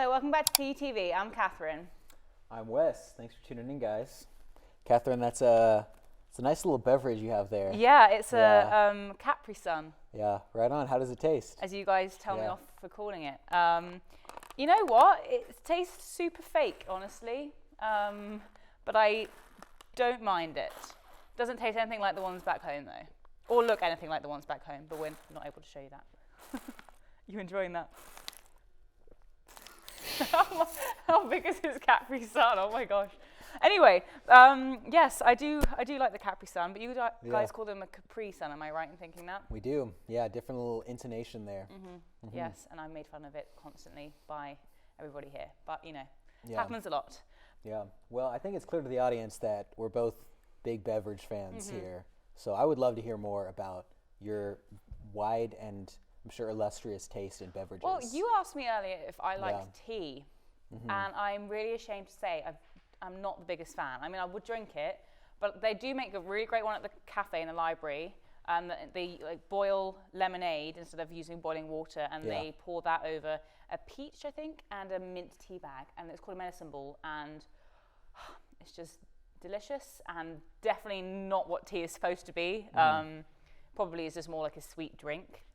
Welcome back to TUTV. I'm Katherine. I'm Wes. Thanks for tuning in, guys. Katherine, it's a nice little beverage you have there. Yeah, it's a Capri Sun. Yeah, right on. How does it taste? As you guys tell me off for calling it. You know what? It tastes super fake, honestly. But I don't mind it. Doesn't taste anything like the ones back home, though. Or look anything like the ones back home, but we're not able to show you that. You enjoying that? How big is his Capri Sun? Oh my gosh. Anyway, yes, I do like the Capri Sun, but you guys call them a Capri Sun. Am I right in thinking that? We do. Yeah, different little intonation there. Mm-hmm. Yes, and I'm made fun of it constantly by everybody here. But, you know, it happens a lot. Yeah. Well, I think it's clear to the audience that we're both big beverage fans here. So I would love to hear more about your wide and, I'm sure, illustrious taste in beverages. Well, you asked me earlier if I liked tea, and I'm really ashamed to say I'm not the biggest fan. I mean, I would drink it, but they do make a really great one at the cafe in the library. They boil lemonade instead of using boiling water, and they pour that over a peach, I think, and a mint tea bag, and it's called a medicine ball, and it's just delicious and definitely not what tea is supposed to be. Probably is just more like a sweet drink.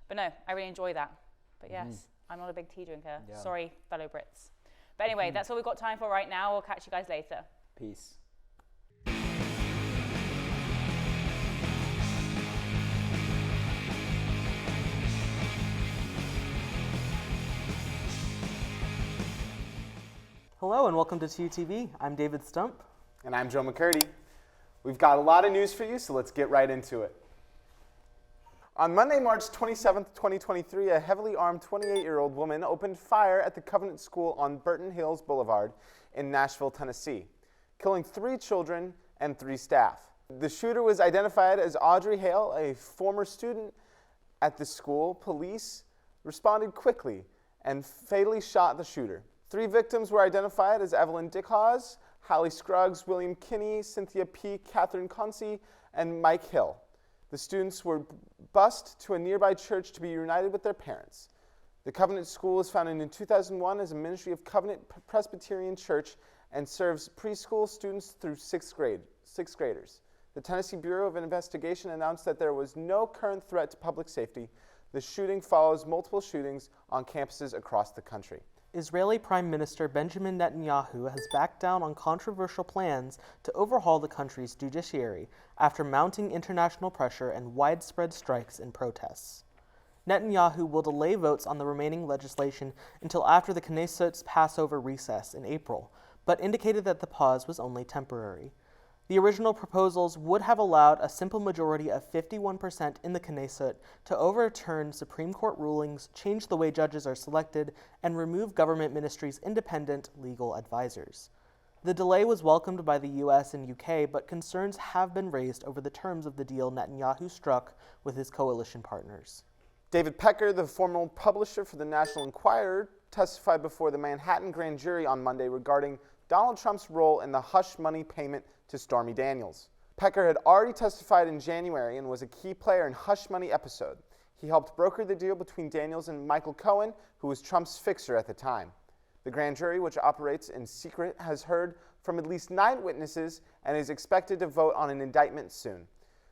But no, I really enjoy that. But yes, I'm not a big tea drinker. Yeah. Sorry, fellow Brits. But anyway, that's all we've got time for right now. We'll catch you guys later. Peace. Hello and welcome to TUTV. I'm David Stump. And I'm Joe McCurdy. We've got a lot of news for you, so let's get right into it. On Monday, March 27th, 2023, a heavily armed 28-year-old woman opened fire at the Covenant School on Burton Hills Boulevard in Nashville, Tennessee, killing 3 children and 3 staff. The shooter was identified as Audrey Hale, a former student at the school. Police responded quickly and fatally shot the shooter. 3 victims were identified as Evelyn Dickhause, Hallie Scruggs, William Kinney, Cynthia Peake, Catherine Concy, and Mike Hill. The students were bused to a nearby church to be reunited with their parents. The Covenant School was founded in 2001 as a ministry of Covenant Presbyterian Church and serves preschool students through 6th graders. The Tennessee Bureau of Investigation announced that there was no current threat to public safety. The shooting follows multiple shootings on campuses across the country. Israeli Prime Minister Benjamin Netanyahu has backed down on controversial plans to overhaul the country's judiciary after mounting international pressure and widespread strikes and protests. Netanyahu will delay votes on the remaining legislation until after the Knesset's Passover recess in April, but indicated that the pause was only temporary. The original proposals would have allowed a simple majority of 51% in the Knesset to overturn Supreme Court rulings, change the way judges are selected, and remove government ministries' independent legal advisors. The delay was welcomed by the US and UK, but concerns have been raised over the terms of the deal Netanyahu struck with his coalition partners. David Pecker, the former publisher for the National Enquirer, testified before the Manhattan grand jury on Monday regarding Donald Trump's role in the hush money payment to Stormy Daniels. Pecker had already testified in January and was a key player in hush money episode. He helped broker the deal between Daniels and Michael Cohen, who was Trump's fixer at the time. The grand jury, which operates in secret, has heard from at least 9 witnesses and is expected to vote on an indictment soon.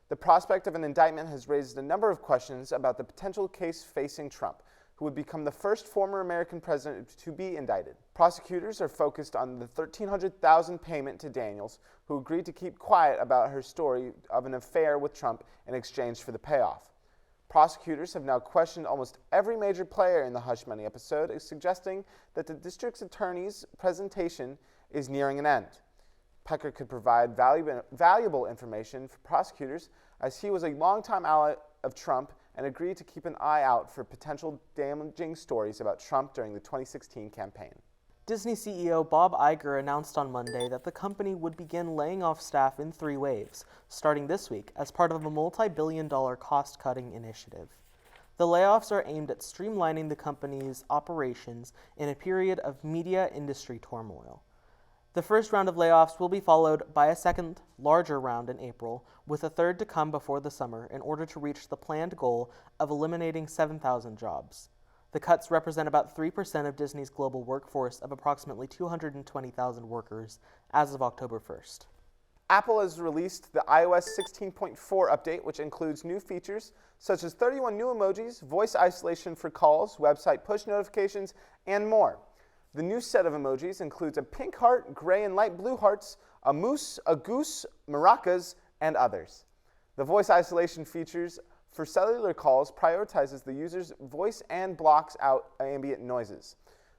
The prospect of an indictment has raised a number of questions about the potential case facing Trump, who would become the first former American president to be indicted. Prosecutors are focused on the $1,300,000 payment to Daniels, who agreed to keep quiet about her story of an affair with Trump in exchange for the payoff. Prosecutors have now questioned almost every major player in the hush money episode, suggesting that the district attorney's presentation is nearing an end. Pecker could provide valuable information for prosecutors, as he was a longtime ally of Trump and agreed to keep an eye out for potential damaging stories about Trump during the 2016 campaign. Disney CEO Bob Iger announced on Monday that the company would begin laying off staff in 3 waves, starting this week as part of a multi-billion-dollar cost-cutting initiative. The layoffs are aimed at streamlining the company's operations in a period of media industry turmoil. The first round of layoffs will be followed by a second, larger round in April, with a third to come before the summer in order to reach the planned goal of eliminating 7,000 jobs. The cuts represent about 3% of Disney's global workforce of approximately 220,000 workers as of October 1st. Apple has released the iOS 16.4 update, which includes new features such as 31 new emojis, voice isolation for calls, website push notifications, and more. The new set of emojis includes a pink heart, gray and light blue hearts, a moose, a goose, maracas, and others. The voice isolation features for cellular calls prioritizes the user's voice and blocks out ambient noises.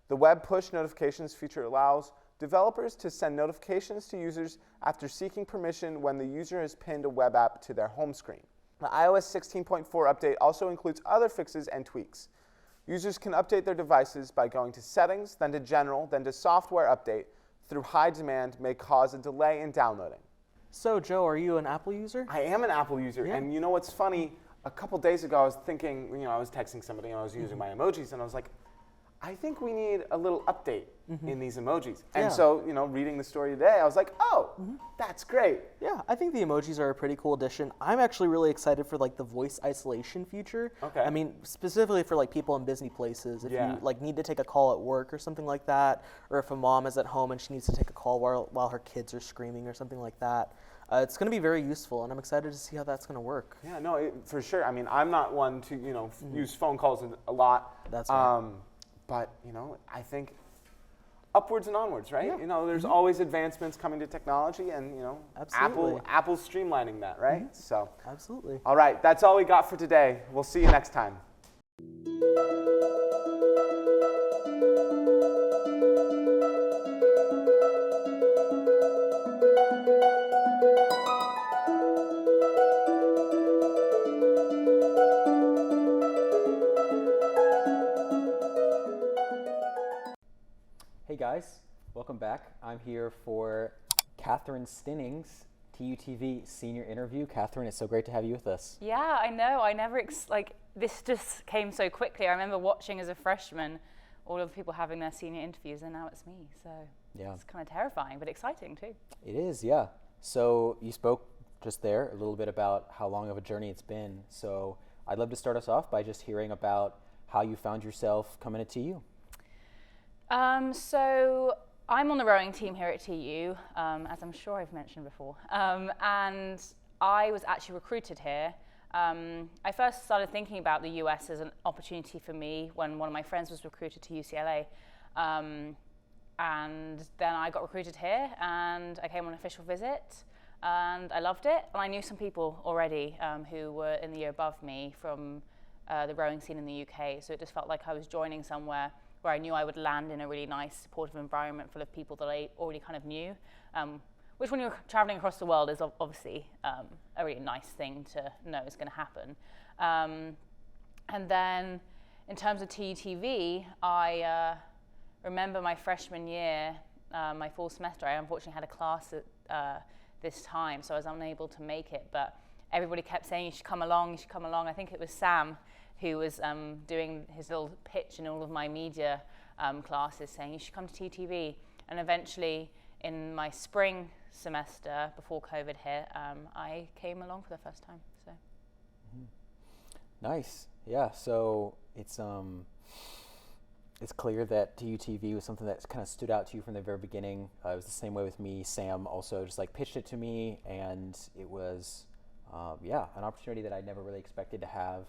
The web push notifications feature allows developers to send notifications to users after seeking permission when the user has pinned a web app to their home screen. The iOS 16.4 update also includes other fixes and tweaks. Users can update their devices by going to Settings, then to General, then to Software Update. Through high demand may cause a delay in downloading. So, Joe, are you an Apple user? I am an Apple user, Yeah. and you know what's funny? A couple days ago, I was thinking, I was texting somebody and I was using my emojis, and I was like, I think we need a little update in these emojis. And Yeah. so, reading the story today, I was like, oh, that's great. Yeah, I think the emojis are a pretty cool addition. I'm actually really excited for the voice isolation feature. Okay. I mean, specifically for people in busy places. If Yeah. you need to take a call at work or something like that, or if a mom is at home and she needs to take a call while her kids are screaming or something like that. It's going to be very useful, and I'm excited to see how that's going to work. Yeah, no, for sure. I mean, I'm not one to, use phone calls a lot. That's right. But, I think upwards and onwards, right? Yeah. There's always advancements coming to technology, and, Absolutely. Apple's streamlining that, right? So, Absolutely. all right, that's all we got for today. We'll see you next time. Hey guys, welcome back. I'm here for Katherine Stinning's TUTV senior interview. Katherine, it's so great to have you with us. Yeah, I know. I never, this just came so quickly. I remember watching as a freshman all of the people having their senior interviews, and now it's me. So Yeah. it's kind of terrifying, but exciting too. It is, yeah. So you spoke just there a little bit about how long of a journey it's been. So I'd love to start us off by just hearing about how you found yourself coming to TU. So I'm on the rowing team here at TU, as I'm sure I've mentioned before, and I was actually recruited here. I first started thinking about the US as an opportunity for me when one of my friends was recruited to UCLA, and then I got recruited here, and I came on an official visit, and I loved it. And I knew some people already who were in the year above me from the rowing scene in the UK, so it just felt like I was joining somewhere where I knew I would land in a really nice, supportive environment full of people that I already kind of knew, which when you're traveling across the world is obviously a really nice thing to know is going to happen. And then in terms of TUTV, I remember my freshman year, my fall semester, I unfortunately had a class at this time, so I was unable to make it, but everybody kept saying, you should come along, you should come along. I think it was Sam who was doing his little pitch in all of my media classes saying, you should come to TUTV. And eventually, in my spring semester, before COVID hit, I came along for the first time. So. Nice, yeah. So it's clear that TUTV was something that kind of stood out to you from the very beginning. It was the same way with me. Sam also just pitched it to me, and it was, an opportunity that I never really expected to have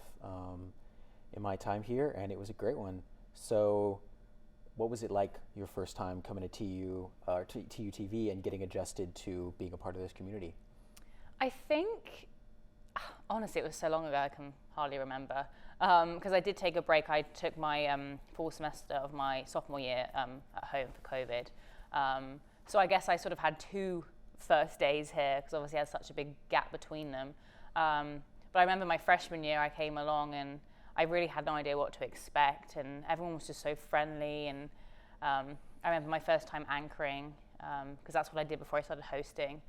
in my time here, and it was a great one. So what was it like your first time coming to TUTV and getting adjusted to being a part of this community? I think, honestly, it was so long ago I can hardly remember, because I did take a break. I took my fall semester of my sophomore year at home for COVID. So I guess I sort of had two first days here, because obviously I had such a big gap between them. But I remember my freshman year, I came along and I really had no idea what to expect, and everyone was just so friendly. And I remember my first time anchoring, because that's what I did before I started hosting,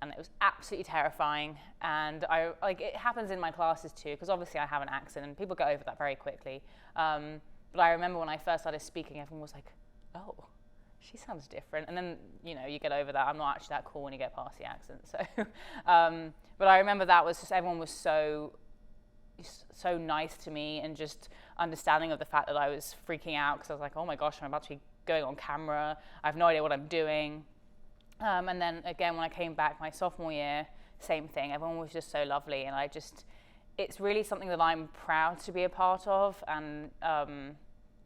and it was absolutely terrifying. And it happens in my classes too, because obviously I have an accent, and people get over that very quickly. But I remember when I first started speaking, everyone was like, "Oh, she sounds different." And then, you get over that. I'm not actually that cool when you get past the accent. So, but I remember that was just, everyone was so nice to me, and just understanding of the fact that I was freaking out, because I was like, oh my gosh, I'm about to be going on camera. I have no idea what I'm doing. And then again, when I came back my sophomore year, same thing. Everyone was just so lovely, and it's really something that I'm proud to be a part of, and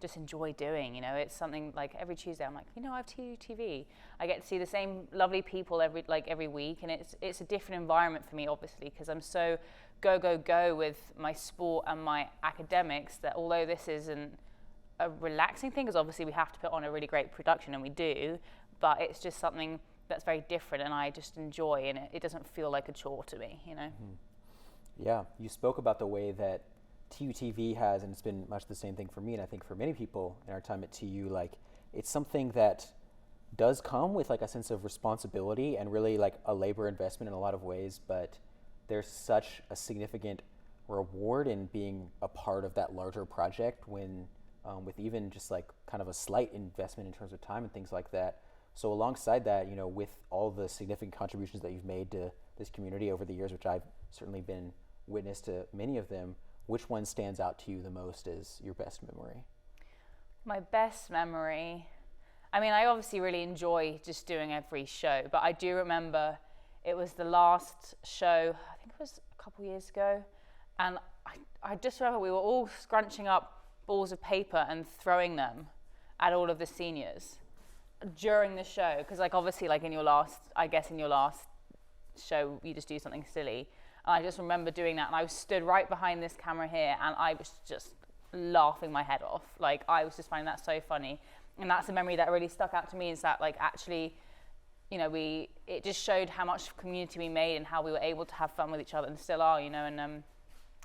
just enjoy doing. It's something like every Tuesday I'm like, I have TUTV. I get to see the same lovely people every week, and it's a different environment for me, obviously, because I'm so go with my sport and my academics, that although this isn't a relaxing thing, because obviously we have to put on a really great production, and we do, but it's just something that's very different, and I just enjoy, and it doesn't feel like a chore to me. Yeah, you spoke about the way that TUTV has, and it's been much the same thing for me, and I think for many people in our time at TU, it's something that does come with a sense of responsibility and really a labor investment in a lot of ways, but there's such a significant reward in being a part of that larger project when with even just kind of a slight investment in terms of time and things like that. So alongside that, with all the significant contributions that you've made to this community over the years, which I've certainly been witness to many of them, which one stands out to you the most as your best memory? My best memory, I obviously really enjoy just doing every show, but I do remember it was the last show, I think it was a couple years ago, and I just remember we were all scrunching up balls of paper and throwing them at all of the seniors during the show, because obviously in your last show you just do something silly, and I just remember doing that, and I was stood right behind this camera here, and I was just laughing my head off. I was just finding that so funny, and that's a memory that really stuck out to me, is that actually it just showed how much community we made and how we were able to have fun with each other, and still are, and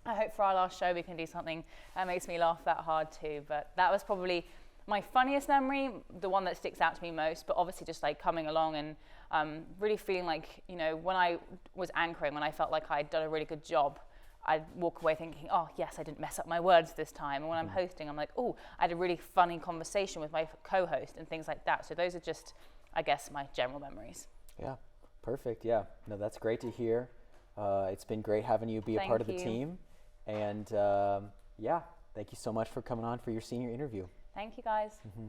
I hope for our last show we can do something that makes me laugh that hard too. But that was probably my funniest memory, the one that sticks out to me most, but obviously just coming along and really feeling when I was anchoring, when I felt like I'd done a really good job, I'd walk away thinking, oh yes, I didn't mess up my words this time. And when I'm hosting, I'm like, oh, I had a really funny conversation with my co-host and things like that. So those are just, I guess, my general memories. Yeah, perfect. Yeah, no, that's great to hear. It's been great having you be a part of the team. And yeah, thank you so much for coming on for your senior interview. Thank you, guys. Mm-hmm.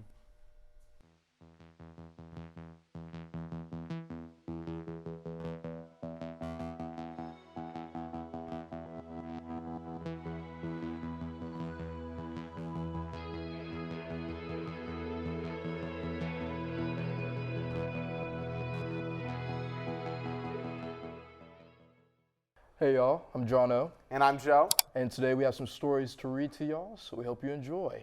Hey y'all, I'm Jono. And I'm Joe. And today we have some stories to read to y'all, so we hope you enjoy.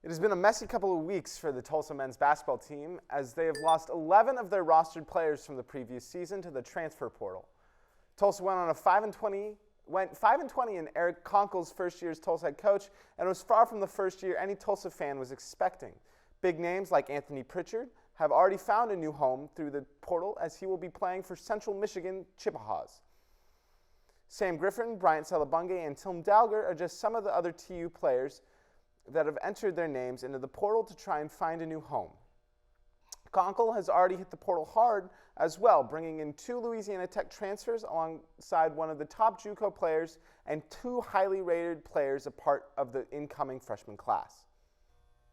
It has been a messy couple of weeks for the Tulsa men's basketball team, as they have lost 11 of their rostered players from the previous season to the transfer portal. Tulsa went on a 5-20 in Eric Conkle's first year as Tulsa head coach, and was far from the first year any Tulsa fan was expecting. Big names like Anthony Pritchard have already found a new home through the portal, as he will be playing for Central Michigan Chippewas. Sam Griffin, Bryant Salabunge, and Tim Dalger are just some of the other TU players that have entered their names into the portal to try and find a new home. Conkle has already hit the portal hard as well, bringing in 2 Louisiana Tech transfers alongside one of the top JUCO players and 2 highly rated players, a part of the incoming freshman class.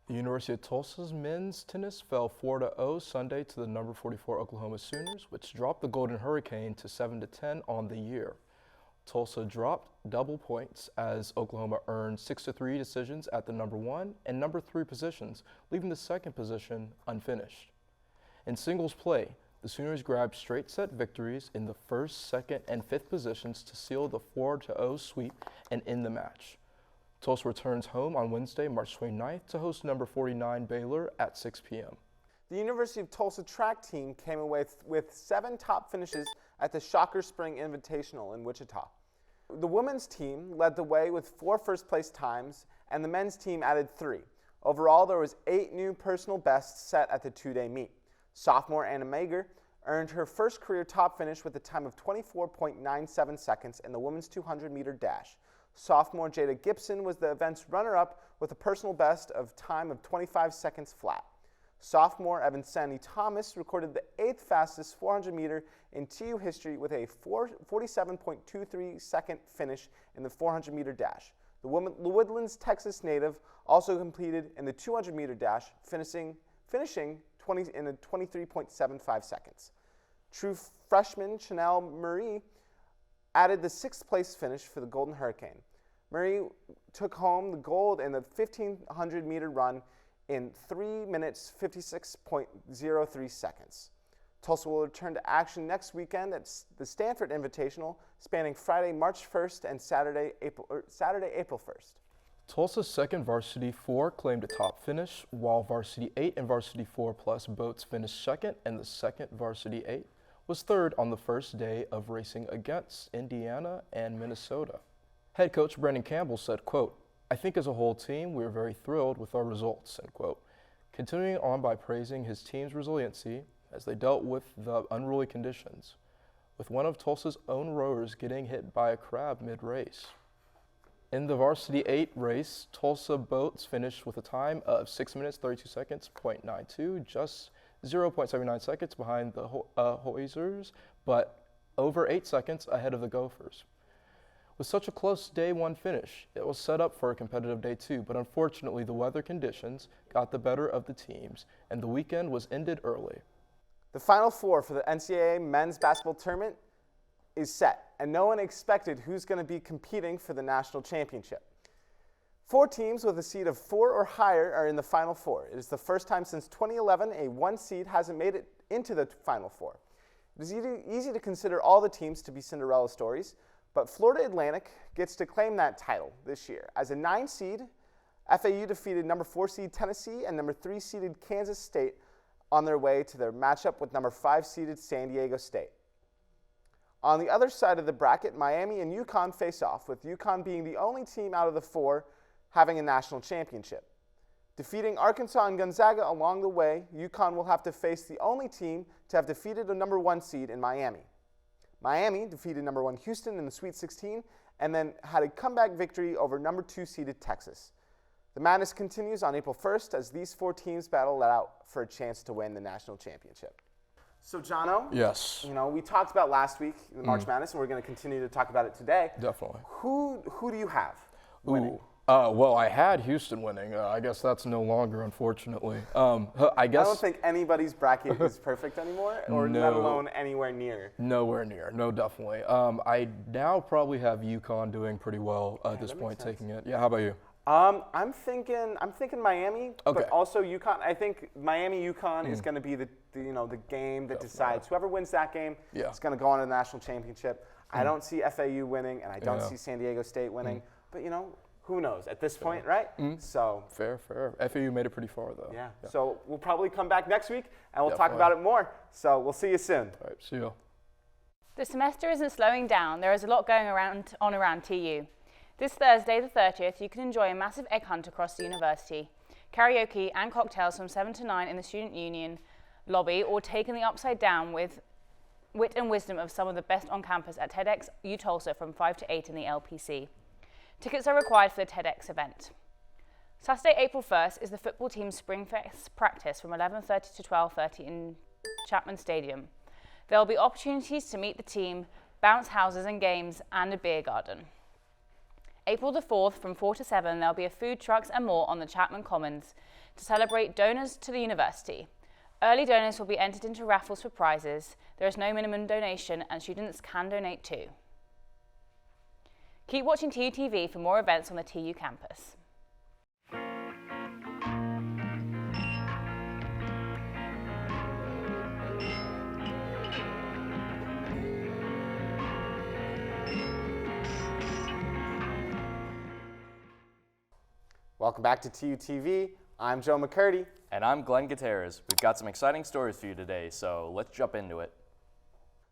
The University of Tulsa's men's tennis fell 4-0 Sunday to the number 44 Oklahoma Sooners, which dropped the Golden Hurricane to 7-10 on the year. Tulsa dropped double points as Oklahoma earned 6-3 decisions at the number 1 and number 3 positions, leaving the second position unfinished. In singles play, the Sooners grabbed straight set victories in the first, second, and fifth positions to seal the 4-0 sweep and end the match. Tulsa returns home on Wednesday, March 29th to host number 49 Baylor at 6 p.m. The University of Tulsa track team came away with 7 top finishes at the Shocker Spring Invitational in Wichita. The women's team led the way with 4 first-place times, and the men's team added 3. Overall, there was 8 new personal bests set at the 2-day meet. Sophomore Anna Mager earned her first career top finish with a time of 24.97 seconds in the women's 200-meter dash. Sophomore Jada Gibson was the event's runner-up with a personal best of time of 25 seconds flat. Sophomore Evan Sandy Thomas recorded the 8th fastest 400-meter in TU history with a 47.23 second finish in the 400-meter dash. The Woodlands, Texas native also competed in the 200-meter dash, finishing in 23.75 seconds. True freshman Chanel Murray added the 6th place finish for the Golden Hurricane. Murray took home the gold in the 1,500-meter run in 3 minutes 56.03 seconds. Tulsa will return to action next weekend at the Stanford Invitational, spanning Friday, March 1st and Saturday, April 1st. Tulsa's second Varsity 4 claimed a top finish, while Varsity 8 and Varsity 4 plus boats finished second, and the second Varsity 8 was third on the first day of racing against Indiana and Minnesota. Head coach Brendan Campbell said, quote, "I think as a whole team, we are very thrilled with our results," end quote. Continuing on by praising his team's resiliency as they dealt with the unruly conditions, with one of Tulsa's own rowers getting hit by a crab mid-race. In the Varsity 8 race, Tulsa boats finished with a time of 6 minutes 32 seconds, .92, just 0.79 seconds behind the Hoyzers, but over 8 seconds ahead of the Gophers. With such a close day 1 finish, it was set up for a competitive day 2, but unfortunately the weather conditions got the better of the teams, and the weekend was ended early. The Final Four for the NCAA men's basketball tournament is set, and no one expected who's going to be competing for the national championship. 4 teams with a seed of 4 or higher are in the Final Four. It is the first time since 2011 a 1 seed hasn't made it into the Final Four. It is easy to consider all the teams to be Cinderella stories, but Florida Atlantic gets to claim that title this year. As a 9 seed, FAU defeated number 4 seed Tennessee and number 3 seeded Kansas State on their way to their matchup with number 5 seeded San Diego State. On the other side of the bracket, Miami and UConn face off, with UConn being the only team out of the 4 having a national championship. Defeating Arkansas and Gonzaga along the way, UConn will have to face the only team to have defeated a number 1 seed in Miami. Miami defeated number 1 Houston in the Sweet 16 and then had a comeback victory over number 2 seeded Texas. The madness continues on April 1st as these 4 teams battle it out for a chance to win the national championship. So, Jono, Yes. we talked about last week the March Madness, and we're going to continue to talk about it today. Definitely. Who do you have winning? Ooh. Well, I had Houston winning. I guess that's no longer, unfortunately. I don't think anybody's bracket is perfect anymore, or No. let alone anywhere near. Nowhere near. No, definitely. I now probably have UConn doing pretty well at this that point, makes sense. taking it. Yeah, how about you? I'm thinking Miami, Okay. but also UConn. I think Miami UConn is going to be the game that decides. Whoever wins that game is going to go on to the national championship. I don't see FAU winning, and I don't see San Diego State winning. But who knows at this point, right? So Fair. FAU made it pretty far, though. yeah. So we'll probably come back next week, and we'll talk about it more. So we'll see you soon. All right, see you. The semester isn't slowing down. There is a lot going around TU. This Thursday, the 30th, you can enjoy a massive egg hunt across the university. Karaoke and cocktails from 7 to 9 in the Student Union lobby, or taking the upside down with wit and wisdom of some of the best on campus at TEDx U Tulsa from 5 to 8 in the LPC. Tickets are required for the TEDx event. Saturday, April 1st is the football team's Spring Fest practice from 11:30 to 12:30 in Chapman Stadium. There will be opportunities to meet the team, bounce houses and games, and a beer garden. April the 4th from 4 to 7, there will be a food trucks and more on the Chapman Commons to celebrate donors to the university. Early donors will be entered into raffles for prizes. There is no minimum donation and students can donate too. Keep watching TUTV for more events on the TU campus. Welcome back to TUTV. I'm Joe McCurdy. And I'm Glenn Gutierrez. We've got some exciting stories for you today, so let's jump into it.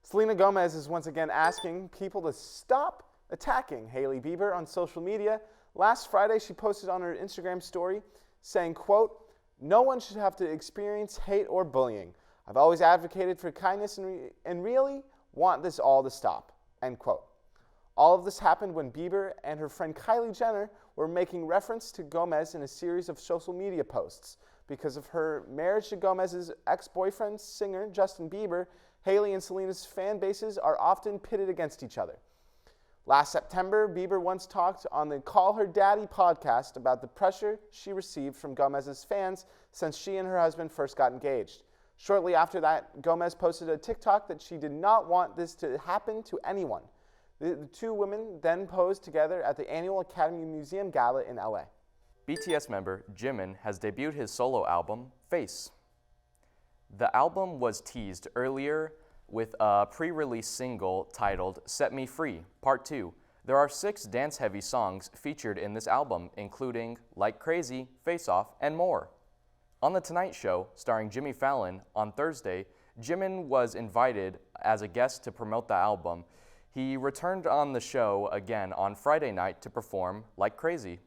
Selena Gomez is once again asking people to stop attacking Hailey Bieber on social media. Last Friday, she posted on her Instagram story saying, quote, "No one should have to experience hate or bullying. I've always advocated for kindness and really want this all to stop," end quote. All of this happened when Bieber and her friend Kylie Jenner were making reference to Gomez in a series of social media posts. Because of her marriage to Gomez's ex-boyfriend, singer Justin Bieber, Hailey and Selena's fan bases are often pitted against each other. Last September, Bieber once talked on the Call Her Daddy podcast about the pressure she received from Gomez's fans since she and her husband first got engaged. Shortly after that, Gomez posted a TikTok that she did not want this to happen to anyone. The two women then posed together at the annual Academy Museum Gala in LA. BTS member Jimin has debuted his solo album, Face. The album was teased earlier with a pre-release single titled Set Me Free, Part 2. There are 6 dance-heavy songs featured in this album, including Like Crazy, Face Off, and more. On The Tonight Show, starring Jimmy Fallon, on Thursday, Jimin was invited as a guest to promote the album. He returned on the show again on Friday night to perform Like Crazy.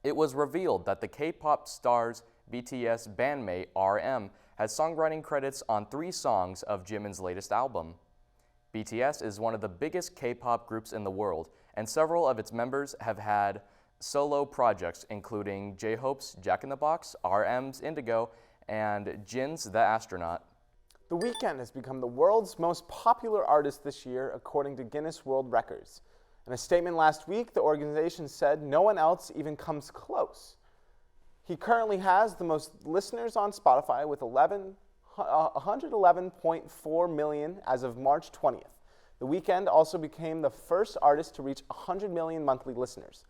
It was revealed that the K-pop star's BTS bandmate RM has songwriting credits on 3 songs of Jimin's latest album. BTS is one of the biggest K-pop groups in the world, and several of its members have had solo projects, including J-Hope's Jack in the Box, RM's Indigo, and Jin's The Astronaut. The Weeknd has become the world's most popular artist this year, according to Guinness World Records. In a statement last week, the organization said no one else even comes close. He currently has the most listeners on Spotify with 111.4 million as of March 20th. The Weeknd also became the first artist to reach 100 million monthly listeners.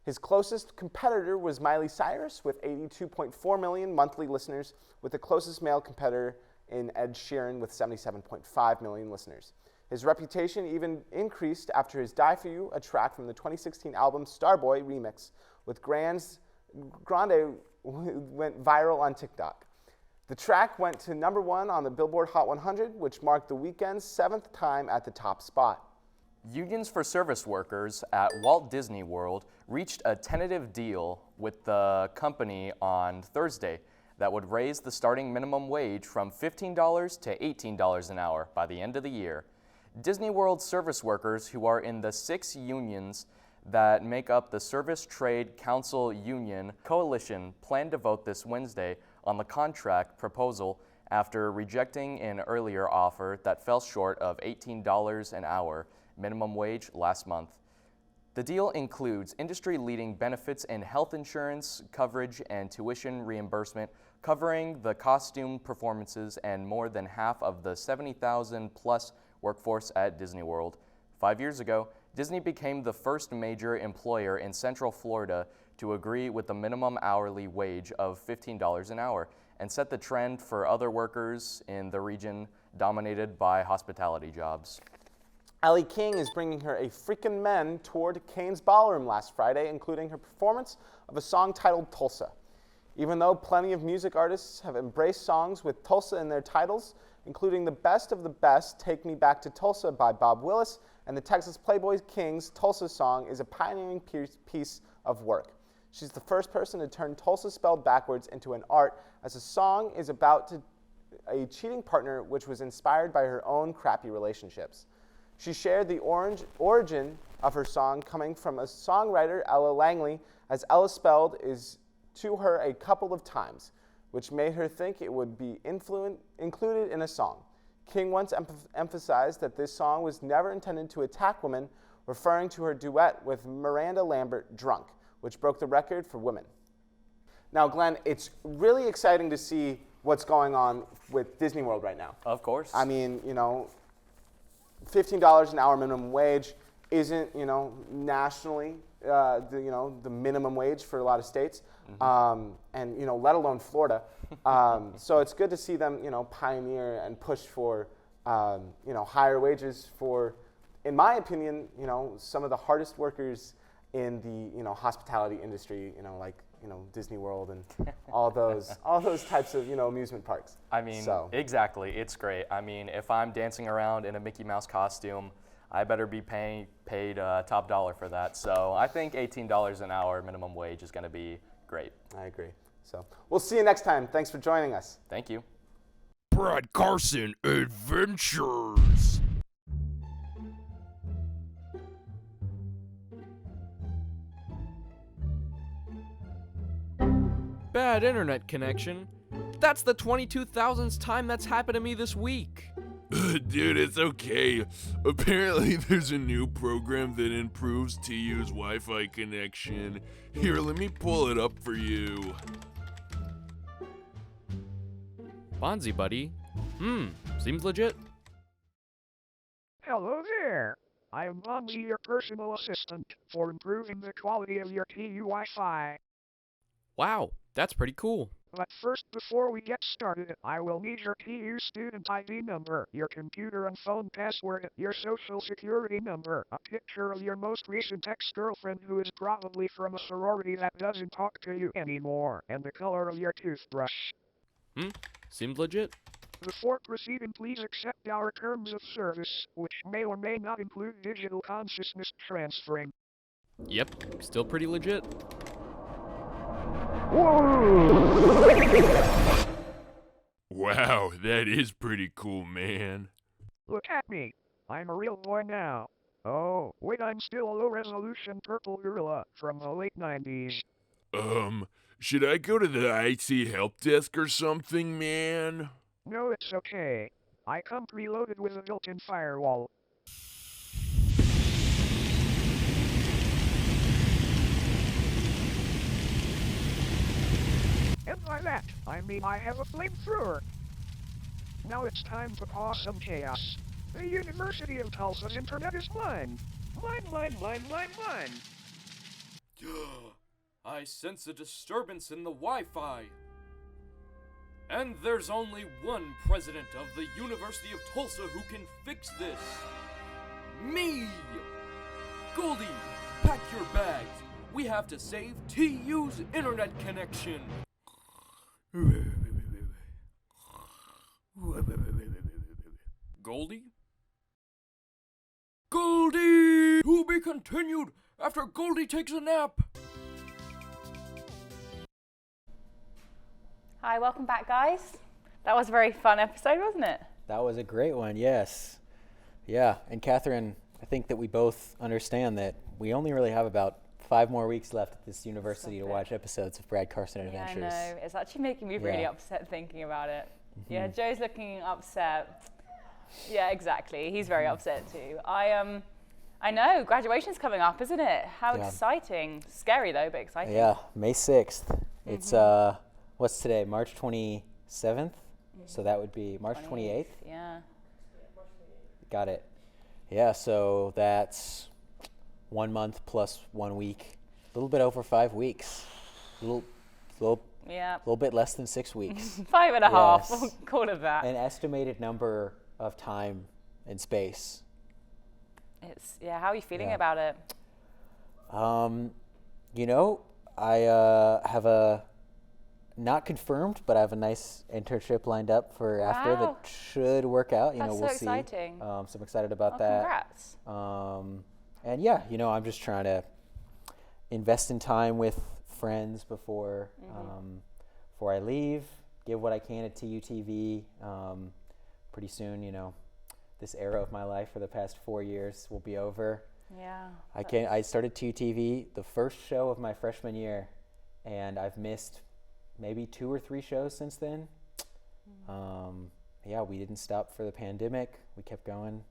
His closest competitor was Miley Cyrus with 82.4 million monthly listeners, with the closest male competitor in Ed Sheeran with 77.5 million listeners. His reputation even increased after his Die For You, a track from the 2016 album Starboy remix with Grande went viral on TikTok. The track went to #1 on the Billboard Hot 100, which marked The Weeknd's 7th time at the top spot. Unions for service workers at Walt Disney World reached a tentative deal with the company on Thursday that would raise the starting minimum wage from $15 to $18 an hour by the end of the year. Disney World service workers, who are in the 6 unions that make up the Service Trade Council Union Coalition, plan to vote this Wednesday on the contract proposal after rejecting an earlier offer that fell short of $18 an hour minimum wage last month. The deal includes industry-leading benefits and health insurance coverage and tuition reimbursement, covering the costume performances and more than half of the 70,000 plus workforce at Disney World. 5 years ago, Disney became the first major employer in Central Florida to agree with the minimum hourly wage of $15 an hour and set the trend for other workers in the region dominated by hospitality jobs. Ellie King is bringing her A Freakin' Men tour to Kane's Ballroom last Friday, including her performance of a song titled Tulsa. Even though plenty of music artists have embraced songs with Tulsa in their titles, including the best of the best, Take Me Back to Tulsa by Bob Willis, and the Texas Playboy King's Tulsa song is a pioneering piece of work. She's the first person to turn Tulsa spelled backwards into an art, as the song is about a cheating partner which was inspired by her own crappy relationships. She shared the origin of her song coming from a songwriter, Ella Langley, as Ella spelled is to her a couple of times, which made her think it would be included in a song. King once emphasized that this song was never intended to attack women, referring to her duet with Miranda Lambert, Drunk, which broke the record for women. Now, Glenn, it's really exciting to see what's going on with Disney World right now. Of course. I mean, $15 an hour minimum wage isn't, nationally, the minimum wage for a lot of states, and let alone Florida. So it's good to see them, pioneer and push for, higher wages for, in my opinion, some of the hardest workers in the, hospitality industry, like Disney World and all those types of amusement parks. I mean, exactly. It's great. I mean, if I'm dancing around in a Mickey Mouse costume, I better be paid top dollar for that. So I think $18 an hour minimum wage is going to be great. I agree. So we'll see you next time. Thanks for joining us. Thank you. Brad Carson Adventures. Bad internet connection. That's the 22,000th time that's happened to me this week. Dude, it's okay. Apparently there's a new program that improves TU's Wi-Fi connection. Here, let me pull it up for you. Bonzi, buddy. Seems legit. Hello there. I am Bonzi, your personal assistant, for improving the quality of your TU Wi-Fi. Wow, that's pretty cool. But first, before we get started, I will need your TU student ID number, your computer and phone password, your social security number, a picture of your most recent ex-girlfriend who is probably from a sorority that doesn't talk to you anymore, and the color of your toothbrush. Seems legit. Before proceeding, please accept our terms of service, which may or may not include digital consciousness transferring. Yep, still pretty legit. Wow, that is pretty cool, man. Look at me. I'm a real boy now. Oh, wait, I'm still a low-resolution purple gorilla from the late 90s. Should I go to the IT help desk or something, man? No, it's okay. I come preloaded with a built-in firewall. And by that, I mean I have a flamethrower. Now it's time to cause some chaos. The University of Tulsa's internet is mine. Mine. I sense a disturbance in the Wi-Fi. And there's only one president of the University of Tulsa who can fix this. Me! Goldie, pack your bags. We have to save TU's internet connection. Goldie? Goldie! To be continued after Goldie takes a nap. Hi, welcome back, guys. That was a very fun episode, wasn't it? That was a great one, yes. Yeah, and Katherine, I think that we both understand that we only really have about 5 more weeks left at this university to watch episodes of Brad Carson Adventures. Yeah, I know. It's actually making me really upset thinking about it. Yeah, Joe's looking upset. Yeah, exactly. He's very upset too. I know. Graduation's coming up, isn't it? How exciting. Scary though, but exciting. Yeah, May 6th. It's what's today? March 27th. So that would be March 28th. Yeah. Got it. Yeah, so that's 1 month plus 1 week. A little bit over 5 weeks. A little bit less than 6 weeks. 5.5. Yes. We'll call it that. An estimated number of time and space. How are you feeling about it? I have a not confirmed, but I have a nice internship lined up for after that should work out. That's we'll so see. Exciting. So I'm excited about that. Congrats. And yeah, I'm just trying to invest in time with friends before I leave. Give what I can at TUTV. Pretty soon, this era of my life for the past 4 years will be over. Yeah. I started TUTV the first show of my freshman year, and I've missed maybe 2 or 3 shows since then. We didn't stop for the pandemic. We kept going.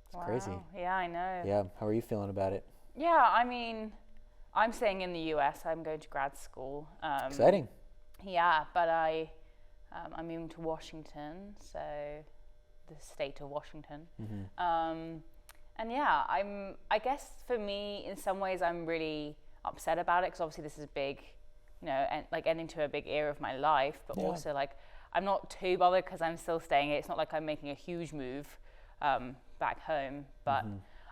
It's crazy. Yeah, I know. Yeah. How are you feeling about it? Yeah, I mean, I'm staying in the US. I'm going to grad school. Exciting. Yeah, but I'm moving to Washington, so the state of Washington. And yeah, I guess for me, in some ways, I'm really upset about it because obviously this is big, and like ending to a big era of my life, but also like I'm not too bothered because I'm still staying here. It's not like I'm making a huge move back home, but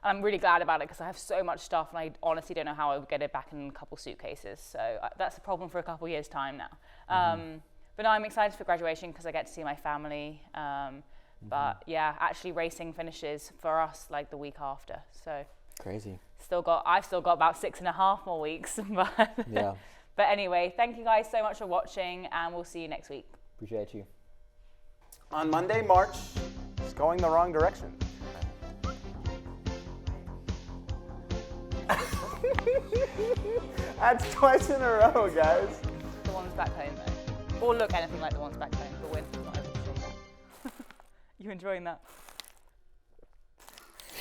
And I'm really glad about it because I have so much stuff and I honestly don't know how I would get it back in a couple suitcases. So that's a problem for a couple years' time now. But no, I'm excited for graduation because I get to see my family. But yeah, actually racing finishes for us like the week after. So Crazy. I've still got about 6.5 more weeks. But Yeah. But anyway, thank you guys so much for watching and we'll see you next week. Appreciate you. On Monday, March is going the wrong direction. That's twice in a row, guys. The ones back home though. Or look anything like the ones back home, but we're not able to show that. You enjoying that?